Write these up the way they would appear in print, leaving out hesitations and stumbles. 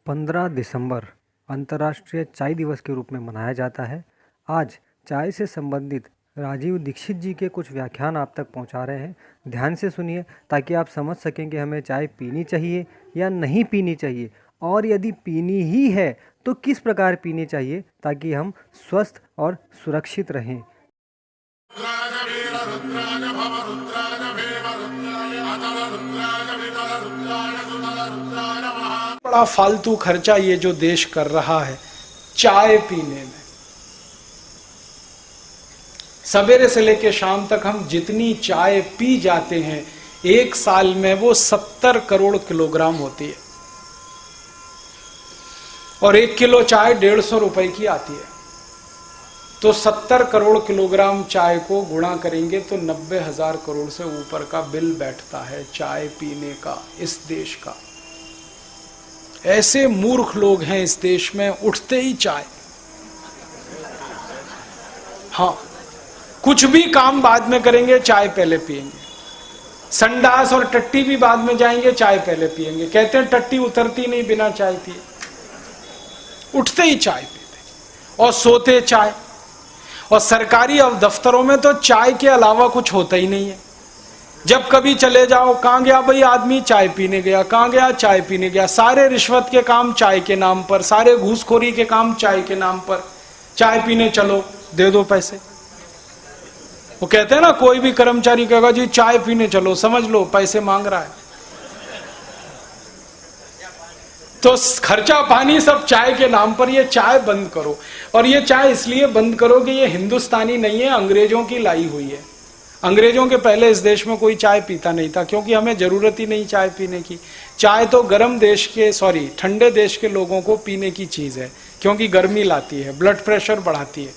15 दिसंबर अंतर्राष्ट्रीय चाय दिवस के रूप में मनाया जाता है। आज चाय से संबंधित राजीव दीक्षित जी के कुछ व्याख्यान आप तक पहुंचा रहे हैं। ध्यान से सुनिए ताकि आप समझ सकें कि हमें चाय पीनी चाहिए या नहीं पीनी चाहिए, और यदि पीनी ही है तो किस प्रकार पीनी चाहिए ताकि हम स्वस्थ और सुरक्षित रहें। बड़ा फालतू खर्चा ये जो देश कर रहा है चाय पीने में। सवेरे से लेकर शाम तक हम जितनी चाय पी जाते हैं, एक साल में वो 70 करोड़ किलोग्राम होती है, और 1 किलो चाय 150 रुपए की आती है। तो 70 करोड़ किलोग्राम चाय को गुणा करेंगे तो 90,000 करोड़ से ऊपर का बिल बैठता है चाय पीने का इस देश का। ऐसे मूर्ख लोग हैं इस देश में, उठते ही चाय। हाँ, कुछ भी काम बाद में करेंगे, चाय पहले पिएंगे। संडास और टट्टी भी बाद में जाएंगे, चाय पहले पिएंगे। कहते हैं टट्टी उतरती नहीं बिना चाय पिए। उठते ही चाय पीते और सोते चाय। और सरकारी दफ्तरों में तो चाय के अलावा कुछ होता ही नहीं है। जब कभी चले जाओ, कहां गया भाई आदमी, चाय पीने गया। कहां गया, चाय पीने गया। सारे रिश्वत के काम चाय के नाम पर, सारे घूसखोरी के काम चाय के नाम पर। चाय पीने चलो, दे दो पैसे। वो कहते हैं ना, कोई भी कर्मचारी कहेगा जी चाय पीने चलो, समझ लो पैसे मांग रहा है। तो खर्चा पानी सब चाय के नाम पर। ये चाय बंद करो। और ये चाय इसलिए बंद करो कि ये हिंदुस्तानी नहीं है, अंग्रेजों की लाई हुई है। अंग्रेजों के पहले इस देश में कोई चाय पीता नहीं था, क्योंकि हमें जरूरत ही नहीं चाय पीने की। चाय तो गर्म देश के ठंडे देश के लोगों को पीने की चीज है, क्योंकि गर्मी लाती है, ब्लड प्रेशर बढ़ाती है।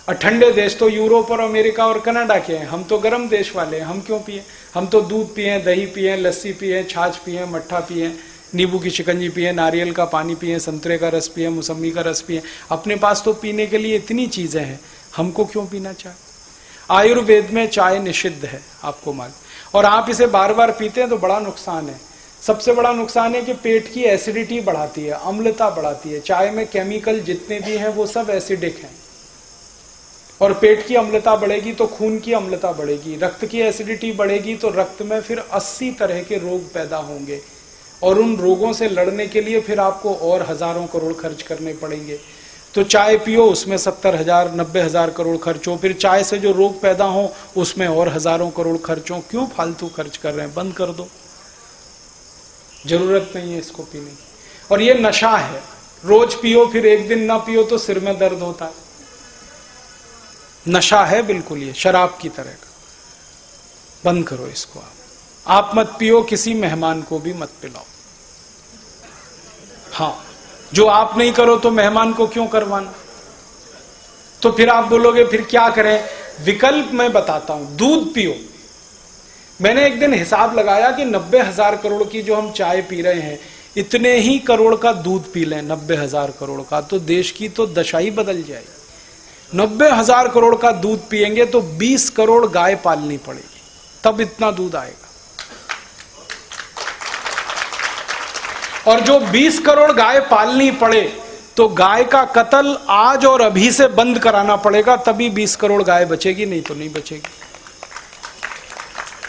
और ठंडे देश तो यूरोप और अमेरिका और कनाडा के हैं। हम तो गर्म देश वाले हैं, हम क्यों पिए? हम तो दूध पिए, दही पिए, लस्सी पिए, छाछ पिए, मट्ठा पिए, नींबू की शिकंजी पिए, नारियल का पानी पिए, संतरे का रस पिए, मौसम्मी का रस पिए। अपने पास तो पीने के लिए इतनी चीजें हैं, हमको क्यों पीना चाय? आयुर्वेद में चाय निषिद्ध है, आपको मालूम। और आप इसे बार बार पीते हैं तो बड़ा नुकसान है। सबसे बड़ा नुकसान है कि पेट की एसिडिटी बढ़ाती है, अम्लता बढ़ाती है। चाय में केमिकल जितने भी हैं वो सब एसिडिक हैं, और पेट की अम्लता बढ़ेगी तो खून की अम्लता बढ़ेगी, रक्त की एसिडिटी बढ़ेगी तो रक्त में फिर 80 तरह के रोग पैदा होंगे, और उन रोगों से लड़ने के लिए फिर आपको और हजारों करोड़ खर्च करने पड़ेंगे। तो चाय पियो, उसमें 70,000 90,000 करोड़ खर्च हो, फिर चाय से जो रोग पैदा हो उसमें और हजारों करोड़ खर्च हो। क्यों फालतू खर्च कर रहे हैं? बंद कर दो, जरूरत नहीं है इसको पीने की। और ये नशा है, रोज पियो फिर एक दिन ना पियो तो सिर में दर्द होता है। नशा है बिल्कुल, ये शराब की तरह का। बंद करो इसको। आप मत पियो, किसी मेहमान को भी मत पिलाओ। हाँ, जो आप नहीं करो तो मेहमान को क्यों करवाना? तो फिर आप बोलोगे फिर क्या करें? विकल्प मैं बताता हूं, दूध पियो। मैंने एक दिन हिसाब लगाया कि 90,000 करोड़ की जो हम चाय पी रहे हैं, इतने ही करोड़ का दूध पी लें, 90,000 करोड़ का, तो देश की तो दशा ही बदल जाएगी। 90,000 करोड़ का दूध पिएंगे तो 20 करोड़ गाय पालनी पड़ेगी, तब इतना दूध आएगा। और जो 20 करोड़ गाय पालनी पड़े तो गाय का कत्ल आज और अभी से बंद कराना पड़ेगा, तभी 20 करोड़ गाय बचेगी, नहीं तो नहीं बचेगी।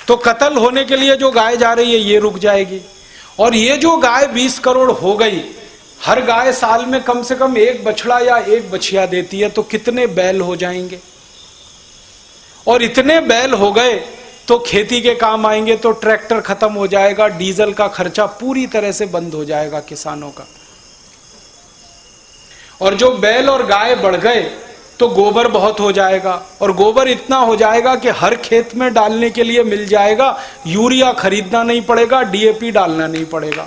तो कत्ल होने के लिए जो गाय जा रही है ये रुक जाएगी। और ये जो गाय 20 करोड़ हो गई, हर गाय साल में कम से कम एक बछड़ा या एक बछिया देती है, तो कितने बैल हो जाएंगे? और इतने बैल हो गए तो खेती के काम आएंगे, तो ट्रैक्टर खत्म हो जाएगा, डीजल का खर्चा पूरी तरह से बंद हो जाएगा किसानों का। और जो बैल और गाय बढ़ गए तो गोबर बहुत हो जाएगा, और गोबर इतना हो जाएगा कि हर खेत में डालने के लिए मिल जाएगा। यूरिया खरीदना नहीं पड़ेगा, डीएपी डालना नहीं पड़ेगा।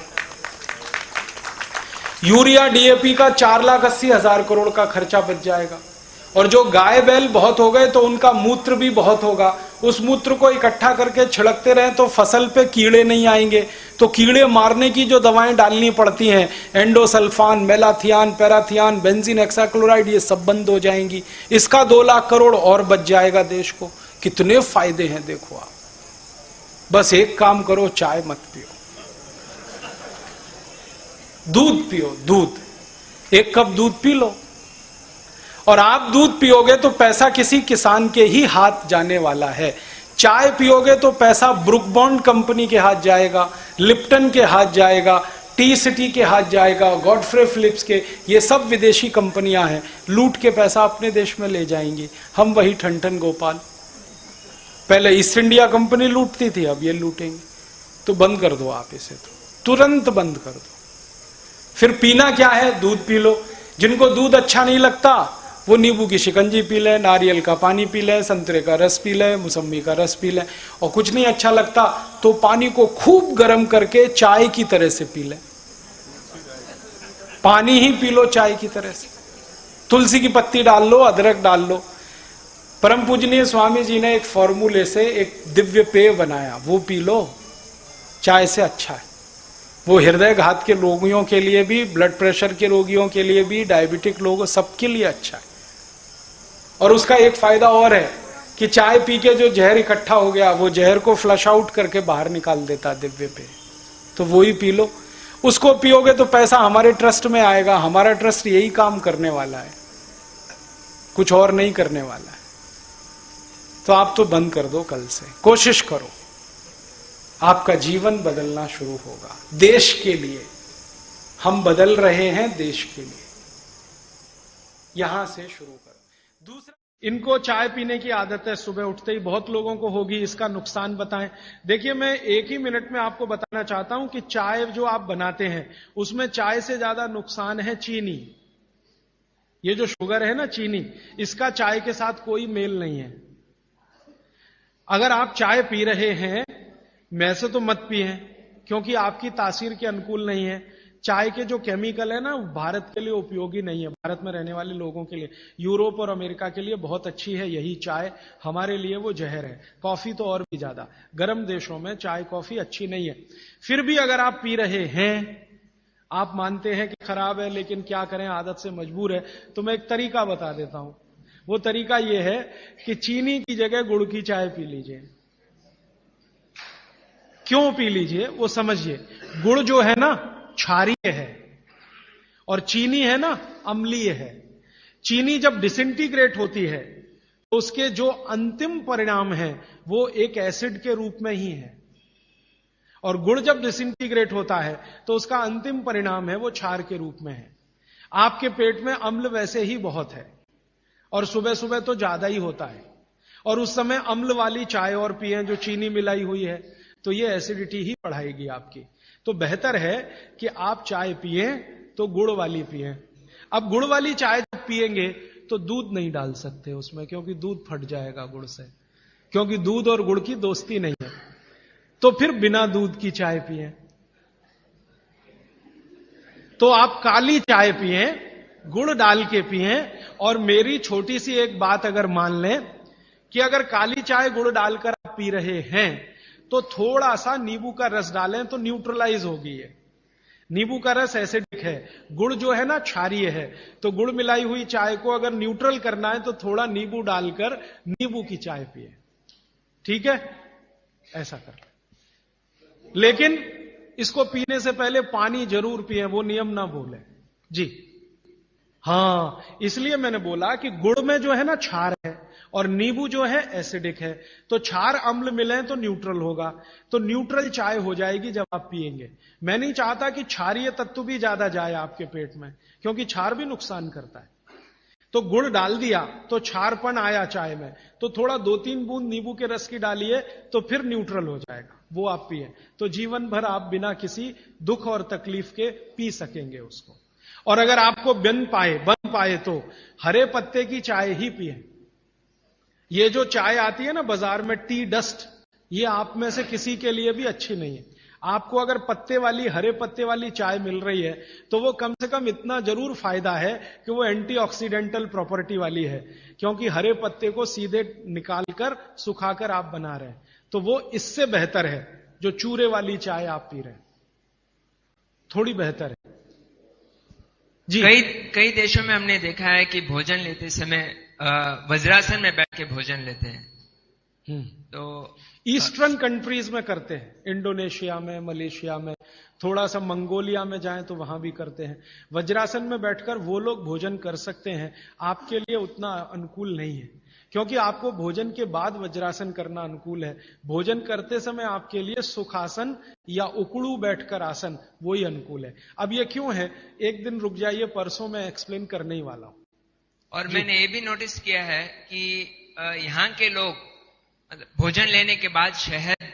यूरिया डीएपी का 4,80,000 करोड़ का खर्चा बच जाएगा। और जो गाय बैल बहुत हो गए तो उनका मूत्र भी बहुत होगा। उस मूत्र को इकट्ठा करके छिड़कते रहें तो फसल पे कीड़े नहीं आएंगे। तो कीड़े मारने की जो दवाएं डालनी पड़ती हैं, endosulfan, malathion, parathion, benzene hexachloride, ये सब बंद हो जाएंगी। इसका 2 लाख करोड़ और बच जाएगा देश को। कितने फायदे हैं देखो आप। बस एक काम करो, चाय मत पियो। दूध पियो, दूध, 1 कप दूध पी लो। और आप दूध पियोगे तो पैसा किसी किसान के ही हाथ जाने वाला है। चाय पियोगे तो पैसा ब्रुक बॉन्ड कंपनी के हाथ जाएगा, लिप्टन के हाथ जाएगा, टी सिटी के हाथ जाएगा, गॉडफ्रे फिलिप्स के, ये सब विदेशी कंपनियां हैं, लूट के पैसा अपने देश में ले जाएंगी। हम वही ठन गोपाल, पहले ईस्ट इंडिया कंपनी लूटती थी, अब ये लूटेंगे। तो बंद कर दो आप इसे, तो तुरंत बंद कर दो। फिर पीना क्या है? दूध पी लो। जिनको दूध अच्छा नहीं लगता वो नींबू की शिकंजी पी ले, नारियल का पानी पी ले, संतरे का रस पी ले, मौसम्बी का रस पी ले। और कुछ नहीं अच्छा लगता तो पानी को खूब गर्म करके चाय की तरह से पी ले, पानी ही पी लो चाय की तरह से। तुलसी की पत्ती डाल लो, अदरक डाल लो। परम पूजनीय स्वामी जी ने एक फॉर्मूले से एक दिव्य पेय बनाया, वो पी लो, चाय से अच्छा है वो। हृदय घात के रोगियों के लिए भी, ब्लड प्रेशर के रोगियों के लिए भी, डायबिटिक लोगों, सबके लिए अच्छा है। और उसका एक फायदा और है कि चाय पी के जो जहर इकट्ठा हो गया वो जहर को फ्लश आउट करके बाहर निकाल देता दिव्य पेय। तो वो ही पी लो। उसको पियोगे तो पैसा हमारे ट्रस्ट में आएगा। हमारा ट्रस्ट यही काम करने वाला है, कुछ और नहीं करने वाला है। तो आप तो बंद कर दो कल से, कोशिश करो, आपका जीवन बदलना शुरू होगा। देश के लिए हम बदल रहे हैं, देश के लिए, यहां से शुरू करो। दूसरा, इनको चाय पीने की आदत है सुबह उठते ही, बहुत लोगों को होगी। इसका नुकसान बताएं। देखिए, मैं 1 ही मिनट में आपको बताना चाहता हूं कि चाय जो आप बनाते हैं उसमें चाय से ज्यादा नुकसान है चीनी। ये जो शुगर है ना, चीनी, इसका चाय के साथ कोई मेल नहीं है। अगर आप चाय पी रहे हैं, मैं से तो मत पिए, क्योंकि आपकी तासीर के अनुकूल नहीं है। चाय के जो केमिकल है ना, भारत के लिए उपयोगी नहीं है, भारत में रहने वाले लोगों के लिए। यूरोप और अमेरिका के लिए बहुत अच्छी है यही चाय, हमारे लिए वो जहर है। कॉफी तो और भी ज्यादा, गर्म देशों में चाय कॉफी अच्छी नहीं है। फिर भी अगर आप पी रहे हैं, आप मानते हैं कि खराब है, लेकिन क्या करें, आदत से मजबूर है, तो मैं एक तरीका बता देता हूं। वो तरीका यह है कि चीनी की जगह गुड़ की चाय पी लीजिए। क्यों पी लीजिए वो समझिए। गुड़ जो है ना क्षारीय है और चीनी है ना अम्लीय है। चीनी जब डिसइंटीग्रेट होती है तो उसके जो अंतिम परिणाम है वो एक एसिड के रूप में ही है, और गुड़ जब डिसइंटीग्रेट होता है तो उसका अंतिम परिणाम है वो क्षार के रूप में है। आपके पेट में अम्ल वैसे ही बहुत है और सुबह सुबह तो ज्यादा ही होता है, और उस समय अम्ल वाली चाय और पिए जो चीनी मिलाई हुई है, तो ये एसिडिटी ही बढ़ाएगी आपकी। तो बेहतर है कि आप चाय पिए तो गुड़ वाली पिए। अब गुड़ वाली चाय जब पिएंगे तो दूध नहीं डाल सकते उसमें, क्योंकि दूध फट जाएगा गुड़ से, क्योंकि दूध और गुड़ की दोस्ती नहीं है। तो फिर बिना दूध की चाय पिए। तो आप काली चाय पिए, गुड़ डाल के पिए। और मेरी छोटी सी एक बात अगर मान लें कि अगर काली चाय गुड़ डालकर आप पी रहे हैं तो थोड़ा सा नींबू का रस डालें तो न्यूट्रलाइज होगी ये। नींबू का रस एसिडिक है, गुड़ जो है ना क्षारीय है, तो गुड़ मिलाई हुई चाय को अगर न्यूट्रल करना है तो थोड़ा नींबू डालकर नींबू की चाय पिए। ठीक है, ऐसा कर। लेकिन इसको पीने से पहले पानी जरूर पिए, वो नियम ना भूलें जी। हां, इसलिए मैंने बोला कि गुड़ में जो है ना क्षार है और नींबू जो है एसिडिक है, तो क्षार अम्ल मिले तो न्यूट्रल होगा, तो न्यूट्रल चाय हो जाएगी जब आप पिएंगे। मैं नहीं चाहता कि क्षारीय तत्व भी ज्यादा जाए आपके पेट में, क्योंकि क्षार भी नुकसान करता है। तो गुड़ डाल दिया तो क्षारपन आया चाय में, तो थोड़ा 2-3 बूंद नींबू के रस की डालिए तो फिर न्यूट्रल हो जाएगा, वो आप पिए। तो जीवन भर आप बिना किसी दुख और तकलीफ के पी सकेंगे उसको। और अगर आपको बन पाए तो हरे पत्ते की चाय ही पिए। ये जो चाय आती है ना बाजार में, टी डस्ट, ये आप में से किसी के लिए भी अच्छी नहीं है। आपको अगर पत्ते वाली, हरे पत्ते वाली चाय मिल रही है तो वो कम से कम इतना जरूर फायदा है कि वो एंटीऑक्सीडेंटल प्रॉपर्टी वाली है, क्योंकि हरे पत्ते को सीधे निकालकर सुखाकर आप बना रहे हैं। तो वो इससे बेहतर है जो चूरे वाली चाय आप पी रहे हैं, थोड़ी बेहतर है जी। कई देशों में हमने देखा है कि भोजन लेते समय वज्रासन में बैठ के भोजन लेते हैं। तो ईस्टर्न कंट्रीज में करते हैं, इंडोनेशिया में, मलेशिया में, थोड़ा सा मंगोलिया में जाएं तो वहां भी करते हैं। वज्रासन में बैठकर वो लोग भोजन कर सकते हैं, आपके लिए उतना अनुकूल नहीं है, क्योंकि आपको भोजन के बाद वज्रासन करना अनुकूल है। भोजन करते समय आपके लिए सुखासन या उकड़ू बैठकर आसन वही अनुकूल है। अब ये क्यों है, एक दिन रुक जाइए, परसों मैं एक्सप्लेन करने ही वाला हूं। और मैंने ये भी नोटिस किया है कि यहाँ के लोग भोजन लेने के बाद शहद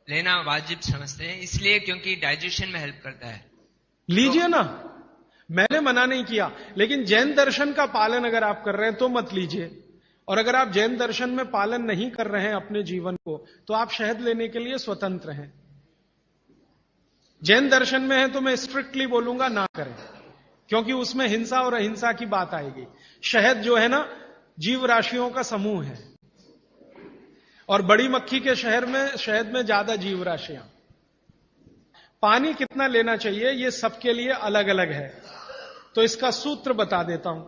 लेना वाजिब समझते हैं, इसलिए क्योंकि डाइजेशन में हेल्प करता है। लीजिए ना, मैंने मना नहीं किया, लेकिन जैन दर्शन का पालन अगर आप कर रहे हैं तो मत लीजिए, और अगर आप जैन दर्शन में पालन नहीं कर रहे हैं अपने जीवन को, तो आप शहद लेने के लिए स्वतंत्र हैं। जैन दर्शन में है तो मैं स्ट्रिक्टली बोलूंगा ना करें, क्योंकि उसमें हिंसा और अहिंसा की बात आएगी। शहद जो है ना, जीव राशियों का समूह है, और बड़ी मक्खी के शहद में ज्यादा जीव राशियां। पानी कितना लेना चाहिए ये सबके लिए अलग अलग है, तो इसका सूत्र बता देता हूं।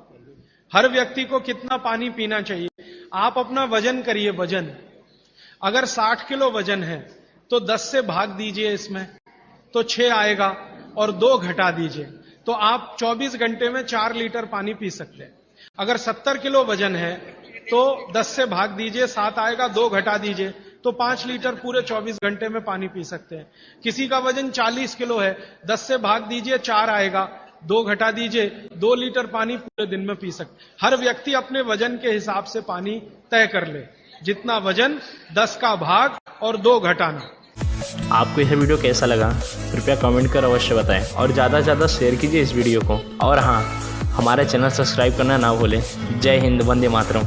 हर व्यक्ति को कितना पानी पीना चाहिए, आप अपना वजन करिए। वजन अगर 60 किलो वजन है तो 10 से भाग दीजिए इसमें, तो 6 आएगा, और 2 घटा दीजिए, तो आप 24 घंटे में 4 लीटर पानी पी सकते हैं। अगर 70 किलो वजन है तो 10 से भाग दीजिए, 7 आएगा, 2 घटा दीजिए, तो 5 लीटर पूरे 24 घंटे में पानी पी सकते हैं। किसी का वजन 40 किलो है, 10 से भाग दीजिए, 4 आएगा, 2 घटा दीजिए, 2 लीटर पानी पूरे दिन में पी सकते। हर व्यक्ति अपने वजन के हिसाब से पानी तय कर ले, जितना वजन 10 का भाग और 2 घटाना। आपको यह वीडियो कैसा लगा कृपया कमेंट कर अवश्य बताएं, और ज़्यादा से ज़्यादा शेयर कीजिए इस वीडियो को। और हाँ, हमारा चैनल सब्सक्राइब करना ना भूलें। जय हिंद, वंदे मातरम।